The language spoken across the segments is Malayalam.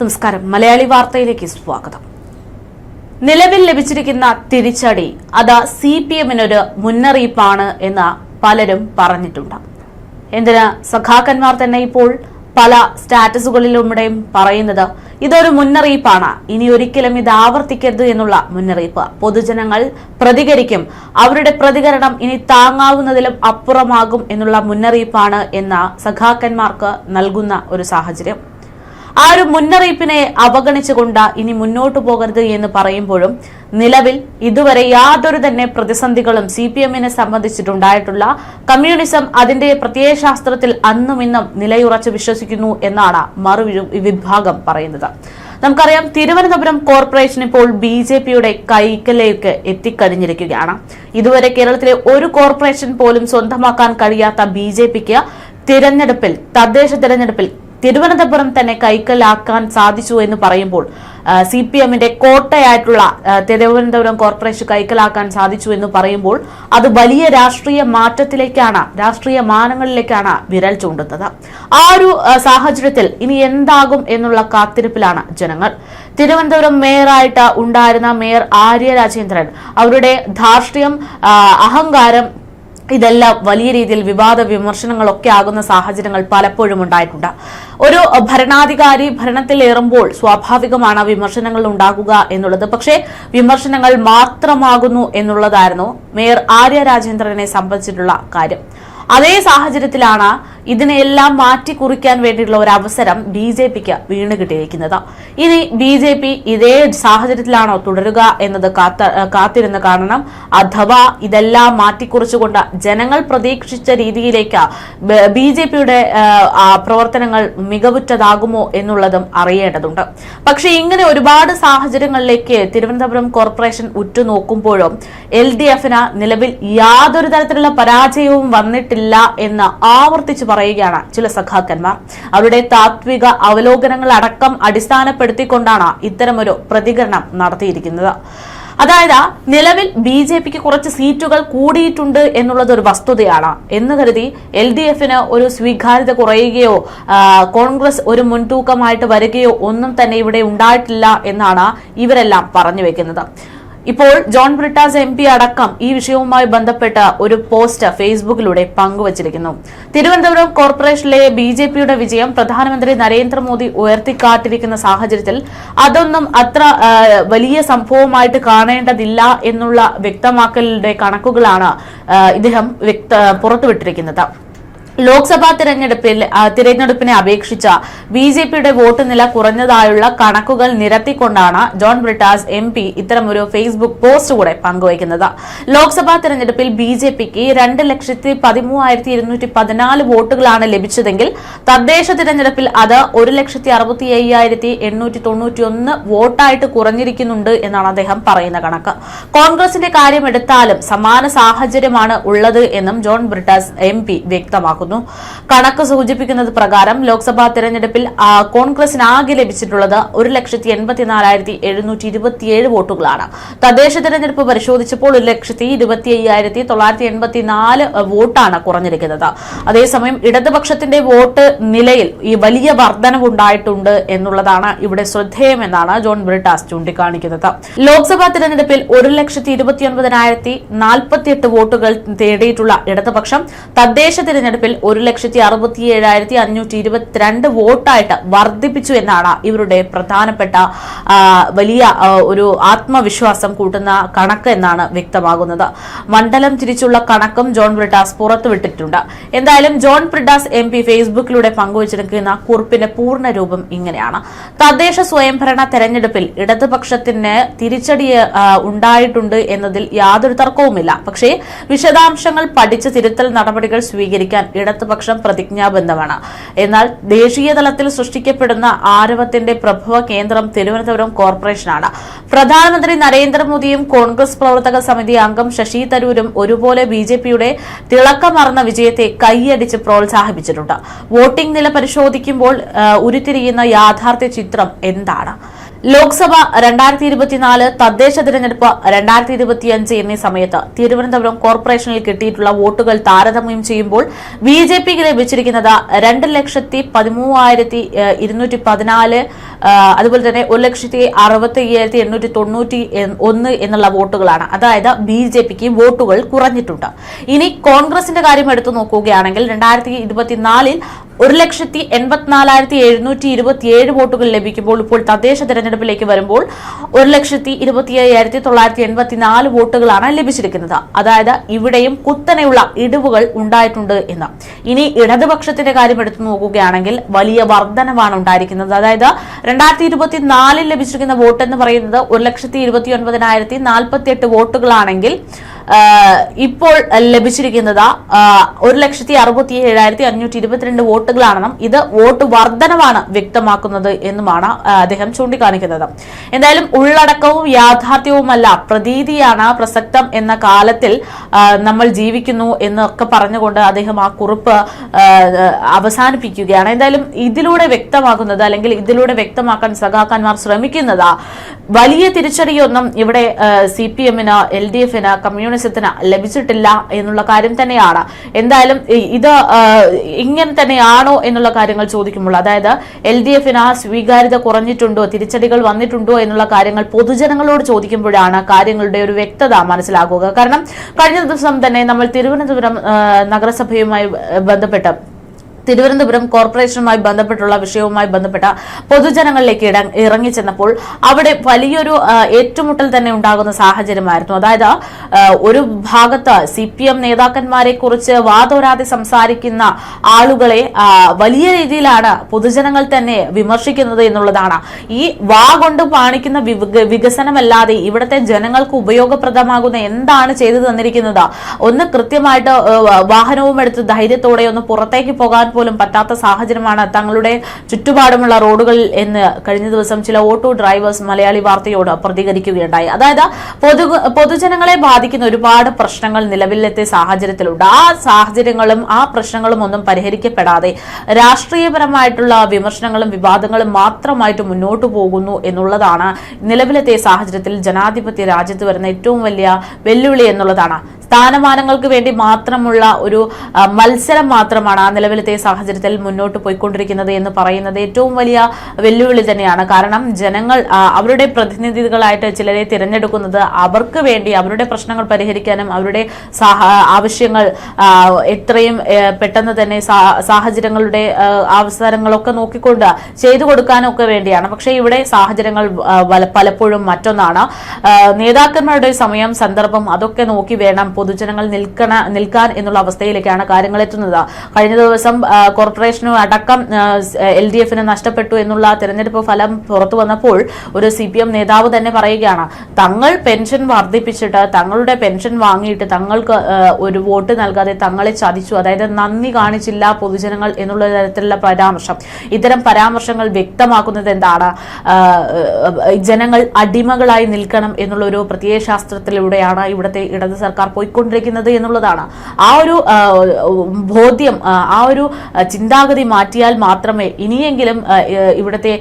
നമസ്കാരം. മലയാളി വാർത്തയിലേക്ക് സ്വാഗതം. നിലവിൽ ലഭിച്ചിരിക്കുന്ന തിരിച്ചടി അത് CPM-നൊരു മുന്നറിയിപ്പാണ് എന്ന് പലരും പറഞ്ഞിട്ടുണ്ട്. എന്തിന് സഖാക്കന്മാർ തന്നെ ഇപ്പോൾ പല സ്റ്റാറ്റസുകളിലൂടെയും പറയുന്നത് ഇതൊരു മുന്നറിയിപ്പാണ്, ഇനി ഒരിക്കലും ഇത് ആവർത്തിക്കരുത് എന്നുള്ള മുന്നറിയിപ്പ്. പൊതുജനങ്ങൾ പ്രതികരിക്കും, അവരുടെ പ്രതികരണം ഇനി താങ്ങാവുന്നതിലും അപ്പുറമാകും എന്നുള്ള മുന്നറിയിപ്പാണ് എന്ന സഖാക്കന്മാർക്ക് നൽകുന്ന ഒരു സാഹചര്യം. ആ ഒരു മുന്നറിയിപ്പിനെ അവഗണിച്ചുകൊണ്ട് ഇനി മുന്നോട്ടു പോകരുത് എന്ന് പറയുമ്പോഴും നിലവിൽ ഇതുവരെ യാതൊരു തന്നെ പ്രതിസന്ധികളും CPM-നെ സംബന്ധിച്ചിട്ടുണ്ടായിട്ടുള്ള കമ്മ്യൂണിസം അതിന്റെ പ്രത്യയശാസ്ത്രത്തിൽ അന്നും ഇന്നും നിലയുറച്ച് വിശ്വസിക്കുന്നു എന്നാണ് മറുവിഭാഗം പറയുന്നത്. നമുക്കറിയാം, തിരുവനന്തപുരം കോർപ്പറേഷൻ ഇപ്പോൾ BJP-യുടെ കൈക്കലേക്ക് എത്തിക്കഴിഞ്ഞിരിക്കുകയാണ്. ഇതുവരെ കേരളത്തിലെ ഒരു കോർപ്പറേഷൻ പോലും സ്വന്തമാക്കാൻ കഴിയാത്ത BJP-ക്ക് തദ്ദേശ തിരഞ്ഞെടുപ്പിൽ തിരുവനന്തപുരം തന്നെ കൈക്കലാക്കാൻ സാധിച്ചു എന്ന് പറയുമ്പോൾ, CPM-ന്റെ കോട്ടയായിട്ടുള്ള തിരുവനന്തപുരം കോർപ്പറേഷൻ കൈക്കലാക്കാൻ സാധിച്ചു എന്ന് പറയുമ്പോൾ അത് വലിയ രാഷ്ട്രീയ മാറ്റത്തിലേക്കാണ്, രാഷ്ട്രീയ മാനങ്ങളിലേക്കാണ് വിരൽ ചൂണ്ടുന്നത്. ആ ഒരു സാഹചര്യത്തിൽ ഇനി എന്താകും എന്നുള്ള കാത്തിരിപ്പിലാണ് ജനങ്ങൾ. തിരുവനന്തപുരം മേയറായിട്ട് ഉണ്ടായിരുന്ന മേയർ ആര്യ രാജേന്ദ്രൻ, അവരുടെ ധാർഷ്ട്യം, അഹങ്കാരം, ഇതെല്ലാം വലിയ രീതിയിൽ വിവാദ വിമർശനങ്ങളൊക്കെ ആകുന്ന സാഹചര്യങ്ങൾ പലപ്പോഴും ഉണ്ടായിട്ടുണ്ട്. ഒരു ഭരണാധികാരി ഭരണത്തിലേറുമ്പോൾ സ്വാഭാവികമാണ് വിമർശനങ്ങൾ ഉണ്ടാകുക എന്നുള്ളത്. പക്ഷേ വിമർശനങ്ങൾ മാത്രമാകുന്നു എന്നുള്ളതായിരുന്നു മേയർ ആര്യ രാജേന്ദ്രനെ സംബന്ധിച്ചിട്ടുള്ള കാര്യം. അതേ സാഹചര്യത്തിലാണ് ഇതിനെല്ലാം മാറ്റിക്കുറിക്കാൻ വേണ്ടിയുള്ള ഒരു അവസരം BJP-ക്ക് വീണ് കിട്ടിയിരിക്കുന്നത്. ഇനി BJP ഇതേ സാഹചര്യത്തിലാണോ തുടരുക എന്നത് കാത്തിരുന്ന് കാണണം. അഥവാ ഇതെല്ലാം മാറ്റിക്കുറിച്ചുകൊണ്ട് ജനങ്ങൾ പ്രതീക്ഷിച്ച രീതിയിലേക്ക് BJP-യുടെ പ്രവർത്തനങ്ങൾ മികവുറ്റതാകുമോ എന്നുള്ളതും അറിയേണ്ടതുണ്ട്. പക്ഷെ ഇങ്ങനെ ഒരുപാട് സാഹചര്യങ്ങളിലേക്ക് തിരുവനന്തപുരം കോർപ്പറേഷൻ ഉറ്റുനോക്കുമ്പോഴും LDF-ന് നിലവിൽ യാതൊരു തരത്തിലുള്ള പരാജയവും വന്നിട്ടില്ല എന്ന് ആവർത്തിച്ചു പറയുകയാണ് ചില സഖാക്കന്മാർ. അവരുടെ താത്വിക അവലോകനങ്ങൾ അടക്കം അടിസ്ഥാനപ്പെടുത്തിക്കൊണ്ടാണ് ഇത്തരമൊരു പ്രതികരണം നടത്തിയിരിക്കുന്നത്. അതായത് നിലവിൽ BJP-ക്ക് കുറച്ച് സീറ്റുകൾ കൂടിയിട്ടുണ്ട് എന്നുള്ളത് ഒരു വസ്തുതയാണ് എന്ന് കരുതി LDF-ന് ഒരു സ്വീകാര്യത കുറയുകയോ കോൺഗ്രസ് ഒരു മുൻതൂക്കമായിട്ട് വരികയോ ഒന്നും തന്നെ ഇവിടെ ഉണ്ടായിട്ടില്ല എന്നാണ് ഇവരെല്ലാം പറഞ്ഞു വെക്കുന്നത്. ഇപ്പോൾ ജോൺ ബ്രിട്ടാസ് MP അടക്കം ഈ വിഷയവുമായി ബന്ധപ്പെട്ട ഒരു പോസ്റ്റ് ഫേസ്ബുക്കിലൂടെ പങ്കുവച്ചിരിക്കുന്നു. തിരുവനന്തപുരം കോർപ്പറേഷനിലെ BJP-യുടെ വിജയം പ്രധാനമന്ത്രി നരേന്ദ്രമോദി ഉയർത്തിക്കാട്ടിരിക്കുന്ന സാഹചര്യത്തിൽ അതൊന്നും അത്ര വലിയ സംഭവമായിട്ട് കാണേണ്ടതില്ല എന്നുള്ള വ്യക്തമാക്കലിന്റെ കണക്കുകളാണ് ഇദ്ദേഹം പുറത്തുവിട്ടിരിക്കുന്നത്. ലോക്സഭാ തിരഞ്ഞെടുപ്പിനെ അപേക്ഷിച്ച BJP-യുടെ വോട്ട് നില കുറഞ്ഞതായുള്ള കണക്കുകൾ നിരത്തിക്കൊണ്ടാണ് ജോൺ ബ്രിട്ടാസ് MP ഇത്തരമൊരു ഫേസ്ബുക്ക് പോസ്റ്റ് കൂടെ പങ്കുവയ്ക്കുന്നത്. ലോക്സഭാ തിരഞ്ഞെടുപ്പിൽ BJP-ക്ക് 2,13,214 വോട്ടുകളാണ് ലഭിച്ചതെങ്കിൽ തദ്ദേശ തിരഞ്ഞെടുപ്പിൽ അത് 1,65,891 വോട്ടായിട്ട് കുറഞ്ഞിരിക്കുന്നുണ്ട് എന്നാണ് അദ്ദേഹം പറയുന്ന കണക്ക്. കോൺഗ്രസിന്റെ കാര്യമെടുത്താലും സമാന സാഹചര്യമാണ് ഉള്ളത് എന്നും ജോൺ ബ്രിട്ടാസ് MP വ്യക്തമാക്കുന്നു. കണക്ക് സൂചിപ്പിക്കുന്നത് പ്രകാരം ലോക്സഭാ തെരഞ്ഞെടുപ്പിൽ കോൺഗ്രസിന് ആകെ ലഭിച്ചിട്ടുള്ളത് 1,84,727 വോട്ടുകളാണ്. തദ്ദേശ തെരഞ്ഞെടുപ്പ് പരിശോധിച്ചപ്പോൾ 1,25,984 വോട്ടാണ് കുറഞ്ഞിരിക്കുന്നത്. അതേസമയം ഇടതുപക്ഷത്തിന്റെ വോട്ട് നിലയിൽ ഈ വലിയ വർധനവുണ്ടായിട്ടുണ്ട് എന്നുള്ളതാണ് ഇവിടെ ശ്രദ്ധേയമെന്നാണ് ജോൺ ബ്രിട്ടാസ് ചൂണ്ടിക്കാണിക്കുന്നത്. ലോക്സഭാ തെരഞ്ഞെടുപ്പിൽ 1,29,048 വോട്ടുകൾ നേടിയിട്ടുള്ള ഇടതുപക്ഷം തദ്ദേശ തെരഞ്ഞെടുപ്പിൽ 1,67,522 വോട്ടായിട്ട് വർദ്ധിപ്പിച്ചു എന്നാണ് ഇവരുടെ പ്രധാനപ്പെട്ട വലിയ ഒരു ആത്മവിശ്വാസം കൂട്ടുന്ന കണക്ക് എന്നാണ് വ്യക്തമാകുന്നത്. മണ്ഡലം തിരിച്ചുള്ള കണക്കും ജോൺ ബ്രിട്ടാസ് പുറത്തുവിട്ടിട്ടുണ്ട്. എന്തായാലും ജോൺ ബ്രിട്ടാസ് MP ഫേസ്ബുക്കിലൂടെ പങ്കുവച്ചിരിക്കുന്ന കുറിപ്പിന്റെ പൂർണ്ണ രൂപം ഇങ്ങനെയാണ്. തദ്ദേശ സ്വയംഭരണ തെരഞ്ഞെടുപ്പിൽ ഇടതുപക്ഷത്തിന് തിരിച്ചടി ഉണ്ടായിട്ടുണ്ട് എന്നതിൽ യാതൊരു തർക്കവുമില്ല. പക്ഷേ വിശദാംശങ്ങൾ പഠിച്ച് തിരുത്തൽ നടപടികൾ സ്വീകരിക്കാൻ ഇടതുപക്ഷം പ്രതിജ്ഞാബദ്ധമാണ്. എന്നാൽ ദേശീയ തലത്തിൽ സൃഷ്ടിക്കപ്പെടുന്ന ആരവത്തിന്റെ പ്രഭവ കേന്ദ്രം തിരുവനന്തപുരം കോർപ്പറേഷനാണ്. പ്രധാനമന്ത്രി നരേന്ദ്രമോദിയും കോൺഗ്രസ് പ്രവർത്തക സമിതി അംഗം ശശി തരൂരും ഒരുപോലെ BJP-യുടെ തിളക്കമാർന്ന വിജയത്തെ കൈയടിച്ച് പ്രോത്സാഹിപ്പിച്ചിട്ടുണ്ട്. വോട്ടിംഗ് നില പരിശോധിക്കുമ്പോൾ ഉരുത്തിരിയുന്ന യാഥാർത്ഥ്യ ചിത്രം എന്താണ്? ലോക്സഭ 2024 തദ്ദേശ തിരഞ്ഞെടുപ്പ് 2025 എന്നീ സമയത്ത് തിരുവനന്തപുരം കോർപ്പറേഷനിൽ കിട്ടിയിട്ടുള്ള വോട്ടുകൾ താരതമ്യം ചെയ്യുമ്പോൾ ബിജെപിക്ക് ലഭിച്ചിരിക്കുന്നത് 2,13,214 അതുപോലെ തന്നെ 1,65,891 എന്നുള്ള വോട്ടുകളാണ്. അതായത് ബിജെപിക്ക് വോട്ടുകൾ കുറഞ്ഞിട്ടുണ്ട്. ഇനി കോൺഗ്രസിന്റെ കാര്യം എടുത്തു നോക്കുകയാണെങ്കിൽ 2024 1,84,727 വോട്ടുകൾ ലഭിക്കുമ്പോൾ ഇപ്പോൾ തദ്ദേശ തെരഞ്ഞെടുപ്പിലേക്ക് വരുമ്പോൾ 1,25,984 വോട്ടുകളാണ് ലഭിച്ചിരിക്കുന്നത്. അതായത് ഇവിടെയും കുത്തനെയുള്ള ഇടിവുകൾ ഉണ്ടായിട്ടുണ്ട് എന്ന്. ഇനി ഇടതുപക്ഷത്തിന്റെ കാര്യം എടുത്തു നോക്കുകയാണെങ്കിൽ വലിയ വർധനവാണ് ഉണ്ടായിരിക്കുന്നത്. അതായത് 2024 ലഭിച്ചിരിക്കുന്ന വോട്ട് എന്ന് പറയുന്നത് 1,29,048 വോട്ടുകളാണെങ്കിൽ ഇപ്പോൾ ലഭിച്ചിരിക്കുന്നത് 1,67,522 വോട്ടുകളാണെന്നും ഇത് വോട്ട് വർധനവാണ് വ്യക്തമാക്കുന്നത് എന്നുമാണ് അദ്ദേഹം ചൂണ്ടിക്കാണിക്കുന്നത്. എന്തായാലും ഉള്ളടക്കവും യാഥാർത്ഥ്യവുമല്ല പ്രതീതിയാണ് പ്രസക്തം എന്ന കാലത്തിൽ നമ്മൾ ജീവിക്കുന്നു എന്നൊക്കെ പറഞ്ഞുകൊണ്ട് അദ്ദേഹം ആ കുറിപ്പ് അവസാനിപ്പിക്കുകയാണ്. എന്തായാലും ഇതിലൂടെ വ്യക്തമാക്കുന്നത് അല്ലെങ്കിൽ ഇതിലൂടെ വ്യക്തമാക്കാൻ സഖാക്കന്മാർ ശ്രമിക്കുന്നത് വലിയ തിരിച്ചടിയൊന്നും ഇവിടെ CPM-ന് LDF-ന് കമ്മ്യൂണിസത്തിന് ലഭിച്ചിട്ടില്ല എന്നുള്ള കാര്യം തന്നെയാണ്. എന്തായാലും ഇത് ഇങ്ങനെ തന്നെയാണോ എന്നുള്ള കാര്യങ്ങൾ ചോദിക്കുമ്പോൾ, അതായത് LDF-ന് സ്വീകാര്യത കുറഞ്ഞിട്ടുണ്ടോ, തിരിച്ചടികൾ വന്നിട്ടുണ്ടോ എന്നുള്ള കാര്യങ്ങൾ പൊതുജനങ്ങളോട് ചോദിക്കുമ്പോഴാണ് കാര്യങ്ങളുടെ ഒരു വ്യക്തത മനസ്സിലാക്കുക. കാരണം കഴിഞ്ഞ ദിവസം തന്നെ നമ്മൾ തിരുവനന്തപുരം നഗരസഭയുമായി ബന്ധപ്പെട്ട് തിരുവനന്തപുരം കോർപ്പറേഷനുമായി ബന്ധപ്പെട്ടുള്ള വിഷയവുമായി ബന്ധപ്പെട്ട പൊതുജനങ്ങളിലേക്ക് ഇറങ്ങിച്ചെന്നപ്പോൾ അവിടെ വലിയൊരു ഏറ്റുമുട്ടൽ തന്നെ ഉണ്ടാകുന്ന സാഹചര്യമായിരുന്നു. അതായത് ഒരു ഭാഗത്ത് CPM നേതാക്കന്മാരെ കുറിച്ച് വാതോരാതെ സംസാരിക്കുന്ന ആളുകളെ വലിയ രീതിയിലാണ് പൊതുജനങ്ങൾ തന്നെ വിമർശിക്കുന്നത് എന്നുള്ളതാണ്. ഈ വാ കൊണ്ട് കാണിക്കുന്ന വികസനമല്ലാതെ ഇവിടുത്തെ ജനങ്ങൾക്ക് ഉപയോഗപ്രദമാകുന്ന എന്താണ് ചെയ്തു തന്നിരിക്കുന്നത്? ഒന്ന് കൃത്യമായിട്ട് വാഹനവും എടുത്ത് ധൈര്യത്തോടെ ഒന്ന് പുറത്തേക്ക് പോകാൻ പോലും പറ്റാത്ത സാഹചര്യമാണ് തങ്ങളുടെ ചുറ്റുപാടുമുള്ള റോഡുകളിൽ എന്ന് കഴിഞ്ഞ ദിവസം ചില ഓട്ടോ ഡ്രൈവേഴ്സ് മലയാളി വാർത്തയോട് പ്രതികരിക്കുകയുണ്ടായി. അതായത് പൊതുജനങ്ങളെ ബാധിക്കുന്ന ഒരുപാട് പ്രശ്നങ്ങൾ നിലവിലത്തെ സാഹചര്യത്തിലുണ്ട്. ആ സാഹചര്യങ്ങളും ആ പ്രശ്നങ്ങളും ഒന്നും പരിഹരിക്കപ്പെടാതെ രാഷ്ട്രീയപരമായിട്ടുള്ള വിമർശനങ്ങളും വിവാദങ്ങളും മാത്രമായിട്ട് മുന്നോട്ടു പോകുന്നു എന്നുള്ളതാണ് നിലവിലത്തെ സാഹചര്യത്തിൽ ജനാധിപത്യ രാജ്യത്ത് വരുന്ന ഏറ്റവും വലിയ വെല്ലുവിളി എന്നുള്ളതാണ്. സ്ഥാനമാനങ്ങൾക്ക് വേണ്ടി മാത്രമുള്ള ഒരു മത്സരം മാത്രമാണ് ആ നിലവിലത്തെ സാഹചര്യത്തിൽ മുന്നോട്ട് പോയിക്കൊണ്ടിരിക്കുന്നത് എന്ന് പറയുന്നത് ഏറ്റവും വലിയ വെല്ലുവിളി തന്നെയാണ്. കാരണം ജനങ്ങൾ അവരുടെ പ്രതിനിധികളായിട്ട് ചിലരെ തിരഞ്ഞെടുക്കുന്നത് അവർക്ക് വേണ്ടി അവരുടെ പ്രശ്നങ്ങൾ പരിഹരിക്കാനും അവരുടെ ആവശ്യങ്ങൾ എത്രയും പെട്ടെന്ന് തന്നെ സാഹചര്യങ്ങളുടെ അവസരങ്ങളൊക്കെ നോക്കിക്കൊണ്ട് ചെയ്തു കൊടുക്കാനും ഒക്കെ വേണ്ടിയാണ്. പക്ഷേ ഇവിടെ സാഹചര്യങ്ങൾ പലപ്പോഴും മറ്റൊന്നാണ്. നേതാക്കന്മാരുടെ സമയം, സന്ദർഭം അതൊക്കെ നോക്കി വേണം പൊതുജനങ്ങൾ നിൽക്കാൻ എന്നുള്ള അവസ്ഥയിലേക്കാണ് കാര്യങ്ങൾ എത്തുന്നത്. കഴിഞ്ഞ ദിവസം കോർപ്പറേഷനും അടക്കം LDF-ന് നഷ്ടപ്പെട്ടു എന്നുള്ള തെരഞ്ഞെടുപ്പ് ഫലം പുറത്തു വന്നപ്പോൾ ഒരു CPM നേതാവ് തന്നെ പറയുകയാണ്, തങ്ങൾ പെൻഷൻ വർദ്ധിപ്പിച്ചിട്ട് തങ്ങളുടെ പെൻഷൻ വാങ്ങിയിട്ട് തങ്ങൾക്ക് ഒരു വോട്ട് നൽകാതെ തങ്ങളെ ചതിച്ചു, അതായത് നന്ദി കാണിച്ചില്ല പൊതുജനങ്ങൾ എന്നുള്ള തരത്തിലുള്ള പരാമർശം. ഇത്തരം പരാമർശങ്ങൾ വ്യക്തമാക്കുന്നത് എന്താണ്? ജനങ്ങൾ അടിമകളായി നിൽക്കണം എന്നുള്ള ഒരു പ്രത്യയശാസ്ത്രത്തിലൂടെയാണ് ഇവിടുത്തെ ഇടത് സർക്കാർ പോയിക്കൊണ്ടിരിക്കുന്നത് എന്നുള്ളതാണ്. ആ ഒരു ബോധ്യം, ആ ഒരു ചിന്താഗതി മാറ്റിയാൽ മാത്രമേ ഇനിയെങ്കിലും ഇവിടുത്തെ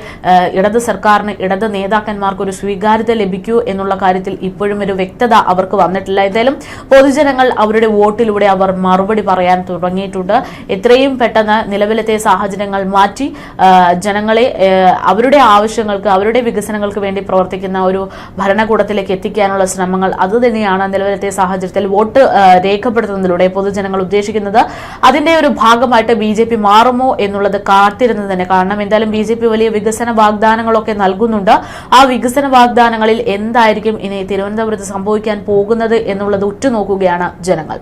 ഇടത് സർക്കാരിന്, ഇടത് നേതാക്കന്മാർക്ക് ഒരു സ്വീകാര്യത ലഭിക്കൂ എന്നുള്ള കാര്യത്തിൽ ഇപ്പോഴും ഒരു വ്യക്തത അവർക്ക് വന്നിട്ടില്ല. എന്തായാലും പൊതുജനങ്ങൾ അവരുടെ വോട്ടിലൂടെ അവർ മറുപടി പറയാൻ തുടങ്ങിയിട്ടുണ്ട്. എത്രയും പെട്ടെന്ന് നിലവിലത്തെ സാഹചര്യങ്ങൾ മാറ്റി ജനങ്ങളെ അവരുടെ ആവശ്യങ്ങൾക്ക്, അവരുടെ വികസനങ്ങൾക്ക് വേണ്ടി പ്രവർത്തിക്കുന്ന ഒരു ഭരണകൂടത്തിലേക്ക് എത്തിക്കാനുള്ള ശ്രമങ്ങൾ അതുതന്നെയാണ് നിലവിലത്തെ സാഹചര്യത്തിൽ വോട്ട് രേഖപ്പെടുത്തുന്നതിലൂടെ പൊതുജനങ്ങൾ ഉദ്ദേശിക്കുന്നത്. അതിന്റെ ഒരു ഭാഗമായിട്ട് BJP മാറുമോ എന്നുള്ളത് കാത്തിരുന്നത് തന്നെ. കാരണം എന്തായാലും BJP വലിയ വികസന വാഗ്ദാനങ്ങളൊക്കെ നൽകുന്നുണ്ട്. ആ വികസന വാഗ്ദാനങ്ങളിൽ എന്തായിരിക്കും ഇനി തിരുവനന്തപുരത്ത് സംഭവിക്കാൻ പോകുന്നത് എന്നുള്ളത് ഉറ്റുനോക്കുകയാണ് ജനങ്ങൾ.